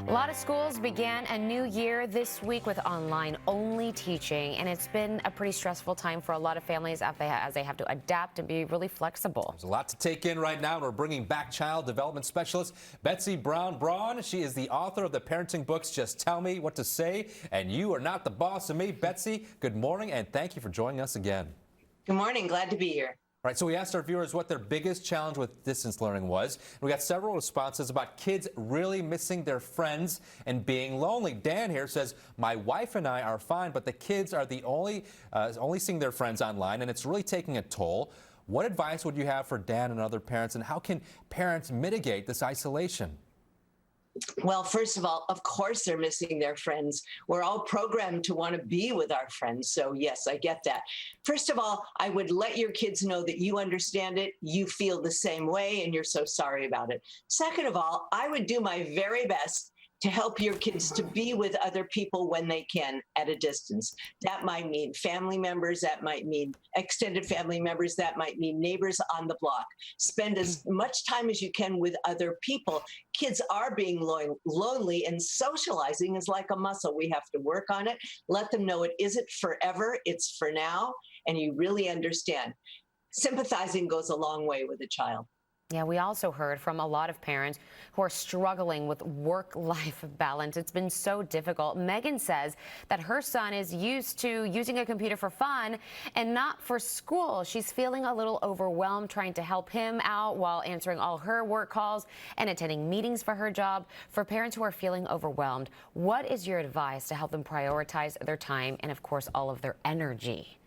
A lot of schools began a new year this week with online-only teaching, and it's been a pretty stressful time for a lot of families as they have to adapt and be really flexible. There's a lot to take in right now. We're bringing back child development specialist Betsy Brown. She is the author of the parenting books, Just Tell Me What to Say, and You Are Not the Boss of Me. Betsy, good morning, and thank you for joining us again. Good morning. Glad to be here. All right, so we asked our viewers what their biggest challenge with distance learning was. We got several responses about kids really missing their friends and being lonely. Dan here says, my wife and I are fine, but the kids are the only seeing their friends online, and it's really taking a toll. What advice would you have for Dan and other parents, and how can parents mitigate this isolation? Well, first of all, of course they're missing their friends. We're all programmed to want to be with our friends. So yes, I get that. First of all, I would let your kids know that you understand it, you feel the same way, and you're so sorry about it. Second of all, I would do my very best to help your kids to be with other people when they can at a distance. That might mean family members, that might mean extended family members, that might mean neighbors on the block. Spend as much time as you can with other people. Kids are being lonely, and socializing is like a muscle. We have to work on it. Let them know it isn't forever, it's for now, and you really understand. Sympathizing goes a long way with a child. Yeah, we also heard from a lot of parents who are struggling with work-life balance. It's been so difficult. Megan says that her son is used to using a computer for fun and not for school. She's feeling a little overwhelmed trying to help him out while answering all her work calls and attending meetings for her job. For parents who are feeling overwhelmed, what is your advice to help them prioritize their time and, of course, all of their energy?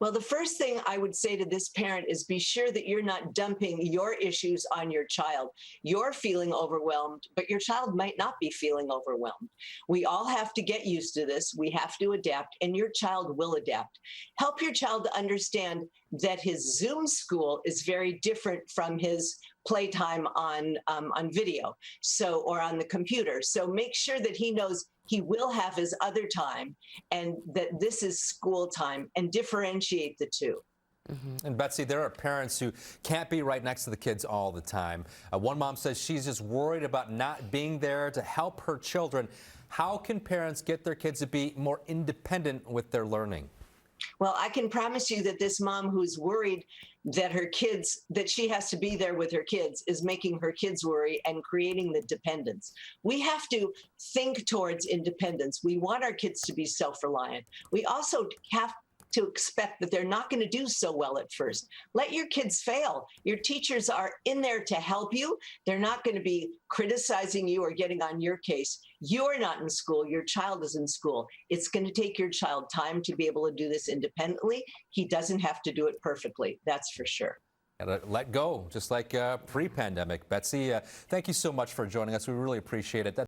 Well, the first thing I would say to this parent is be sure that you're not dumping your issues on your child. You're feeling overwhelmed, but your child might not be feeling overwhelmed. We all have to get used to this. We have to adapt, and your child will adapt. Help your child to understand that his Zoom school is very different from his playtime on video, or on the computer. So make sure that he knows he will have his other time and that this is school time, and differentiate the two. And Betsy, there are parents who can't be right next to the kids all the time. One mom says she's just worried about not being there to help her children. How can parents get their kids to be more independent with their learning? Well, I can promise you that this mom who's worried that that she has to be there with her kids is making her kids worry and creating the dependence. We have to think towards independence. We want our kids to be self-reliant. We also have to expect that they're not going to do so well at first. Let your kids fail. Your teachers are in there to help you. They're not going to be criticizing you or getting on your case. You're not in school. Your child is in school. It's going to take your child time to be able to do this independently. He doesn't have to do it perfectly. That's for sure. Gotta let go, just like pre-pandemic. Betsy, thank you so much for joining us. We really appreciate it.